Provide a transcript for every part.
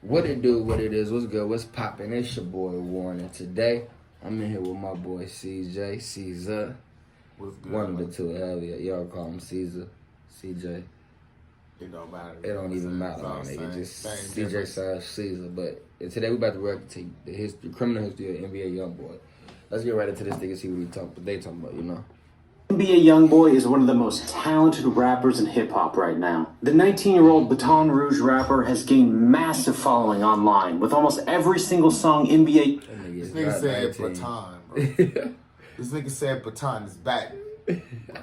What it do, what it is, what's good, what's poppin'? It's your boy Warren, and today I'm in here with my boy CJ, Caesar. What's good? One of the two, hell yeah. Y'all call him Caesar, CJ. It don't matter. It don't even matter, my nigga. Just CJ slash Caesar. But today we about to react to the criminal history of NBA YoungBoy. Let's get right into this thing and see what they talking about, you know? NBA YoungBoy is one of the most talented rappers in hip-hop right now. The 19-year-old Baton Rouge rapper has gained massive following online, with almost every single song NBA... This nigga said Baton, bro. This nigga said Baton is back.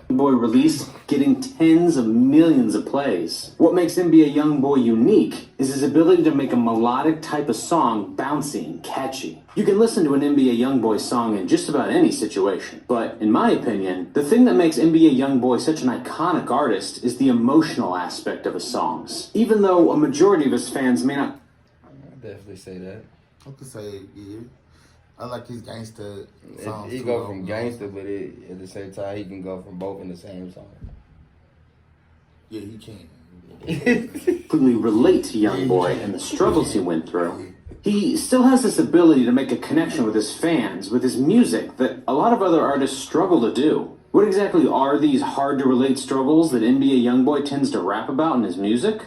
Boy released, getting tens of millions of plays. What makes NBA YoungBoy unique is his ability to make a melodic type of song bouncy and catchy. You can listen to an NBA YoungBoy song in just about any situation, but in my opinion, the thing that makes NBA YoungBoy such an iconic artist is the emotional aspect of his songs. Even though a majority of his fans may not... I'd definitely say that. I could say, yeah. I like his gangster songs. He go from gangster, but at the same time, he can go from both in the same song. Yeah, he can. completely relate to YoungBoy and the struggles he went through. He still has this ability to make a connection with his fans, with his music, that a lot of other artists struggle to do. What exactly are these hard-to-relate struggles that NBA YoungBoy tends to rap about in his music?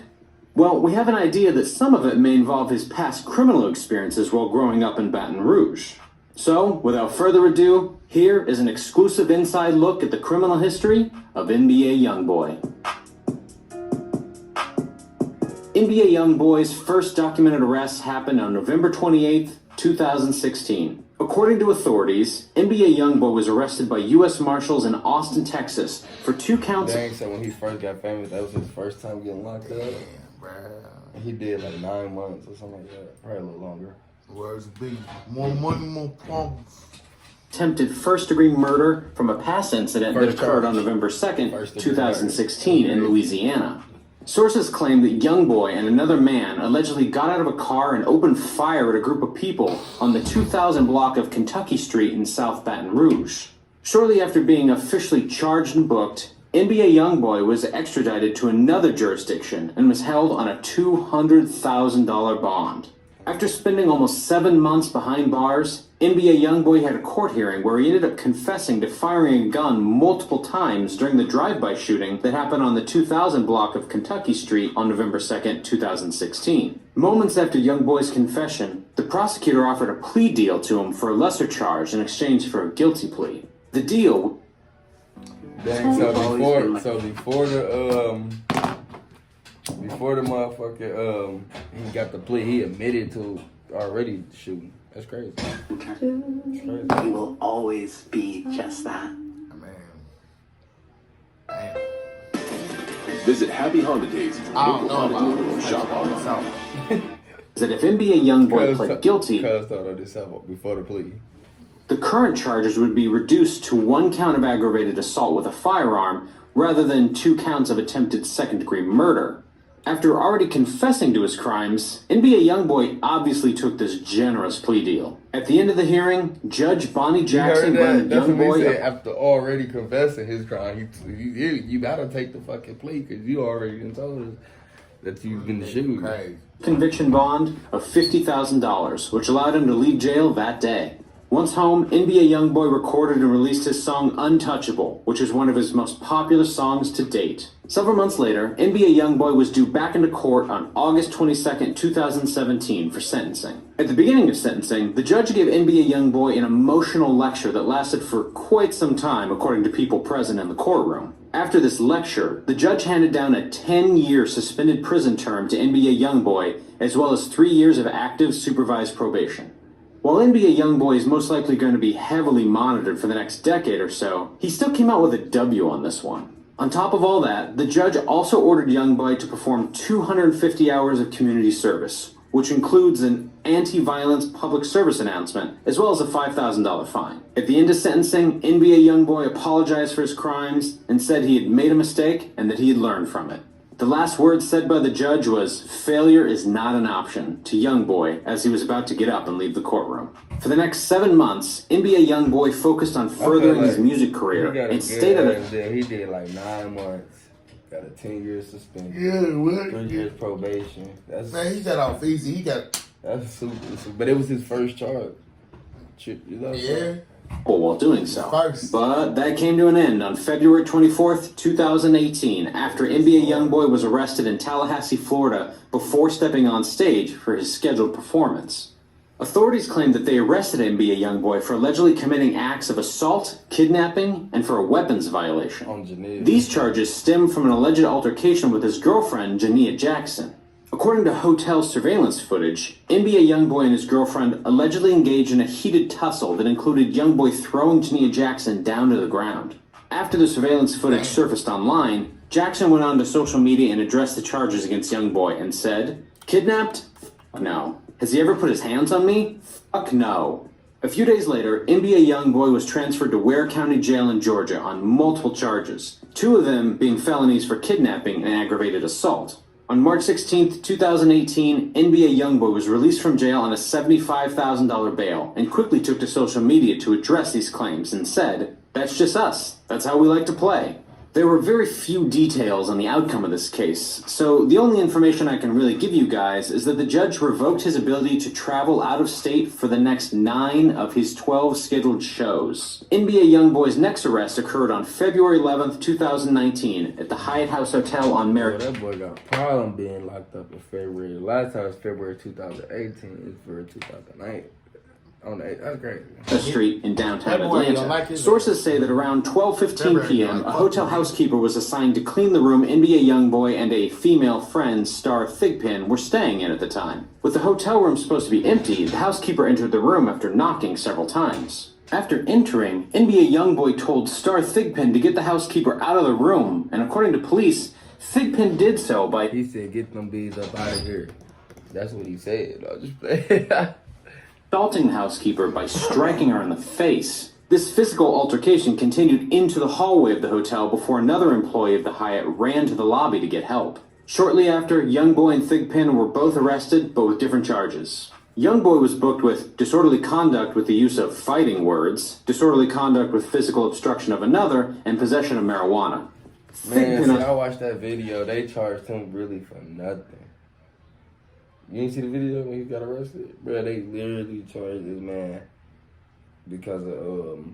Well, we have an idea that some of it may involve his past criminal experiences while growing up in Baton Rouge. So, without further ado, here is an exclusive inside look at the criminal history of NBA YoungBoy. NBA YoungBoy's first documented arrest happened on November 28, 2016. According to authorities, NBA YoungBoy was arrested by U.S. Marshals in Austin, Texas for 2 counts. Dang, so when he first got famous, that was his first time getting locked up? Yeah, bro. And he did like 9 months or something like that. Probably a little longer. Words big. More money, more problems. Attempted first-degree murder from a past incident that occurred on November 2nd, 2016 in Louisiana. Sources claim that YoungBoy and another man allegedly got out of a car and opened fire at a group of people on the 2000 block of Kentucky Street in South Baton Rouge. Shortly after being officially charged and booked, NBA YoungBoy was extradited to another jurisdiction and was held on a $200,000 bond. After spending almost 7 months behind bars, NBA YoungBoy had a court hearing where he ended up confessing to firing a gun multiple times during the drive-by shooting that happened on the 2000 block of Kentucky Street on November 2nd, 2016. Moments after YoungBoy's confession, the prosecutor offered a plea deal to him for a lesser charge in exchange for a guilty plea. The deal... Dang, before the motherfucker, he got the plea, he admitted to already shooting. That's crazy. He will always be just that. Man. Visit Happy Holidays. I don't know about Shop online. That if NBA YoungBoy pled guilty, Cuz thought of this before the plea. the current charges would be reduced to 1 count of aggravated assault with a firearm rather than 2 counts of attempted second-degree murder. After already confessing to his crimes, NBA YoungBoy obviously took this generous plea deal. At the end of the hearing, Judge Bonnie Jackson granted YoungBoy after already confessing his crime, you gotta take the fucking plea because you already been told us that you've been shooting. Crazy. conviction bond of $50,000, which allowed him to leave jail that day. Once home, NBA YoungBoy recorded and released his song Untouchable, which is one of his most popular songs to date. Several months later, NBA YoungBoy was due back into court on August 22nd, 2017 for sentencing. At the beginning of sentencing, the judge gave NBA YoungBoy an emotional lecture that lasted for quite some time, according to people present in the courtroom. After this lecture, the judge handed down a 10-year suspended prison term to NBA YoungBoy, as well as 3 years of active supervised probation. While NBA YoungBoy is most likely going to be heavily monitored for the next decade or so, he still came out with a W on this one. On top of all that, the judge also ordered YoungBoy to perform 250 hours of community service, which includes an anti-violence public service announcement, as well as a $5,000 fine. At the end of sentencing, NBA YoungBoy apologized for his crimes and said he had made a mistake and that he had learned from it. The last words said by the judge was, "Failure is not an option," to YoungBoy as he was about to get up and leave the courtroom. For the next 7 months, NBA YoungBoy focused on furthering his music career and stayed at it. He did like 9 months. Got a 10-year suspension. Yeah, what? 3 years probation. Man, he got off easy. That's super. But it was his first charge. Yeah. While doing so. First. But that came to an end on February 24th, 2018, after NBA YoungBoy was arrested in Tallahassee, Florida, before stepping on stage for his scheduled performance. Authorities claimed that they arrested NBA YoungBoy for allegedly committing acts of assault, kidnapping, and for a weapons violation. These charges stem from an alleged altercation with his girlfriend, Jania Jackson. According to hotel surveillance footage, NBA YoungBoy and his girlfriend allegedly engaged in a heated tussle that included YoungBoy throwing Jania Jackson down to the ground. After the surveillance footage surfaced online, Jackson went on to social media and addressed the charges against YoungBoy and said, "Kidnapped? Fuck no. Has he ever put his hands on me? Fuck no." A few days later, NBA YoungBoy was transferred to Ware County Jail in Georgia on multiple charges, 2 of them being felonies for kidnapping and aggravated assault. On March 16, 2018, NBA YoungBoy was released from jail on a $75,000 bail and quickly took to social media to address these claims and said, "That's just us. That's how we like to play." There were very few details on the outcome of this case, so the only information I can really give you guys is that the judge revoked his ability to travel out of state for the next 9 of his 12 scheduled shows. NBA YoungBoy's next arrest occurred on February 11th, 2019 at the Hyatt House Hotel on Merritt. That boy got a problem being locked up in February. The last time was February 2018. It's February 2008. That's great. A street in downtown Atlanta. Sources say that around 12:15 p.m., a hotel housekeeper was assigned to clean the room NBA YoungBoy and a female friend, Star Thigpen, were staying in at the time. With the hotel room supposed to be empty, the housekeeper entered the room after knocking several times. After entering, NBA YoungBoy told Star Thigpen to get the housekeeper out of the room, and according to police, Thigpen did so by... He said, "Get them bees up out of here." That's what he said. I just play. assaulting the housekeeper by striking her in the face. This physical altercation continued into the hallway of the hotel before another employee of the Hyatt ran to the lobby to get help. Shortly after, YoungBoy and Thigpen were both arrested, but with different charges. YoungBoy was booked with disorderly conduct with the use of fighting words, disorderly conduct with physical obstruction of another, and possession of marijuana. Man, see, I watched that video. They charged him really for nothing. You didn't see the video when he got arrested? Bro, they literally charged this man because of,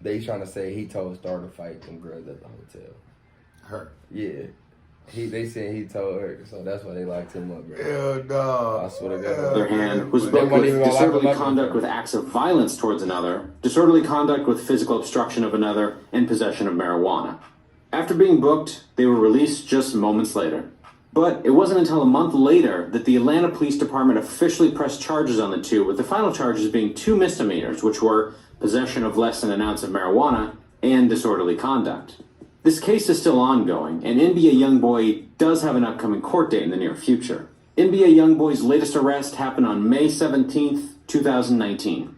they trying to say he told Star to fight them girls at the hotel. Her? Yeah. They said he told her, so that's why they locked him up, bro. Hell no. I swear to God. On the other hand, was booked with disorderly conduct with acts of violence towards another, disorderly conduct with physical obstruction of another, and possession of marijuana. After being booked, they were released just moments later. But it wasn't until a month later that the Atlanta Police Department officially pressed charges on the two, with the final charges being 2 misdemeanors, which were possession of less than an ounce of marijuana and disorderly conduct. This case is still ongoing, and NBA YoungBoy does have an upcoming court date in the near future. NBA YoungBoy's latest arrest happened on May 17th, 2019.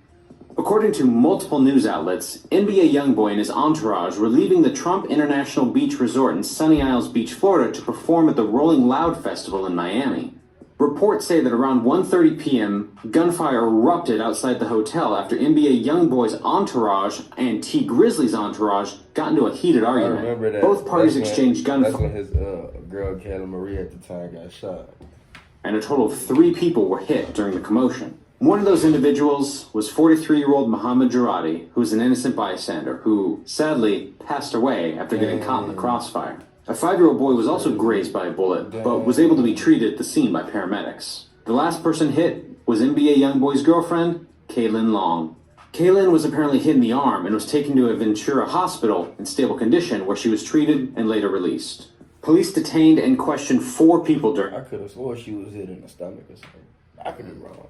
According to multiple news outlets, NBA YoungBoy and his entourage were leaving the Trump International Beach Resort in Sunny Isles Beach, Florida to perform at the Rolling Loud Festival in Miami. Reports say that around 1:30 p.m., gunfire erupted outside the hotel after NBA YoungBoy's entourage and T Grizzly's entourage got into a heated argument. I remember that. Both parties exchanged gunfire. That's when his girl, Kayla Marie, at the time got shot. And a total of 3 people were hit during the commotion. One of those individuals was 43-year-old Muhammad Jarati, who was an innocent bystander, who sadly passed away after getting caught in the crossfire. A 5-year-old boy was also grazed by a bullet, but was able to be treated at the scene by paramedics. The last person hit was NBA YoungBoy's girlfriend, Kaylin Long. Kaylin was apparently hit in the arm and was taken to a Ventura hospital in stable condition, where she was treated and later released. Police detained and questioned 4 people during... I could have swore she was hit in the stomach or something. I could be wrong.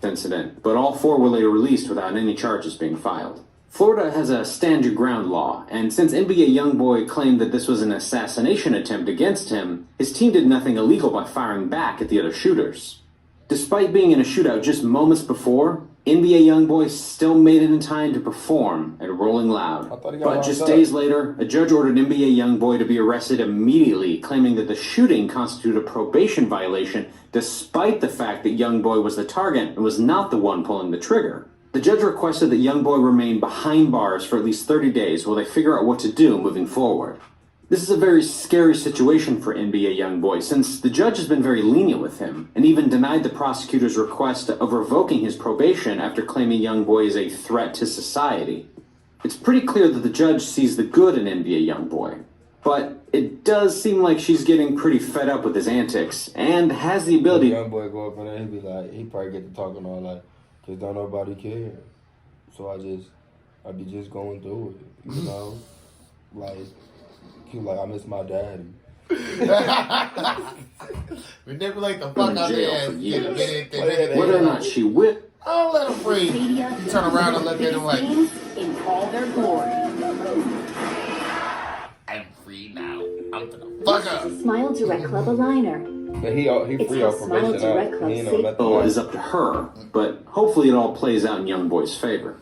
Incident, but all 4 were later released without any charges being filed. Florida has a stand your ground law, and since NBA YoungBoy claimed that this was an assassination attempt against him, his team did nothing illegal by firing back at the other shooters. Despite being in a shootout just moments before, NBA YoungBoy still made it in time to perform at Rolling Loud. But just days later, a judge ordered NBA YoungBoy to be arrested immediately, claiming that the shooting constituted a probation violation, despite the fact that YoungBoy was the target and was not the one pulling the trigger. The judge requested that YoungBoy remain behind bars for at least 30 days while they figure out what to do moving forward. This is a very scary situation for NBA YoungBoy, since the judge has been very lenient with him, and even denied the prosecutor's request of revoking his probation after claiming YoungBoy is a threat to society. It's pretty clear that the judge sees the good in NBA YoungBoy, but it does seem like she's getting pretty fed up with his antics, and has the ability... YoungBoy go up in there, he probably get to talking all like, cause don't nobody care. So I be just going through it, you know? Like, he was like, I miss my daddy. Manipulate the fuck out there. Whether or not she will... Oh, let him breathe. Turn around and look at him like... In all their glory. I'm free now. I'm gonna fuck up. It's a Smile Direct Club aligner. But he free off probation now. He ain't know nothing. Well, is up to her, but hopefully it all plays out in YoungBoy's favor.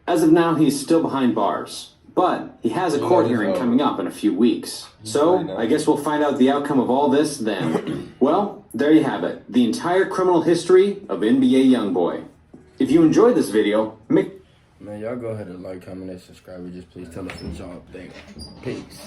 As of now, he's still behind bars, but he has a court hearing coming up in a few weeks. So, I guess we'll find out the outcome of all this then. Well, there you have it. The entire criminal history of NBA YoungBoy. If you enjoyed this video, make... Man, y'all go ahead and like, comment, and subscribe. Just please tell us what y'all think. Peace.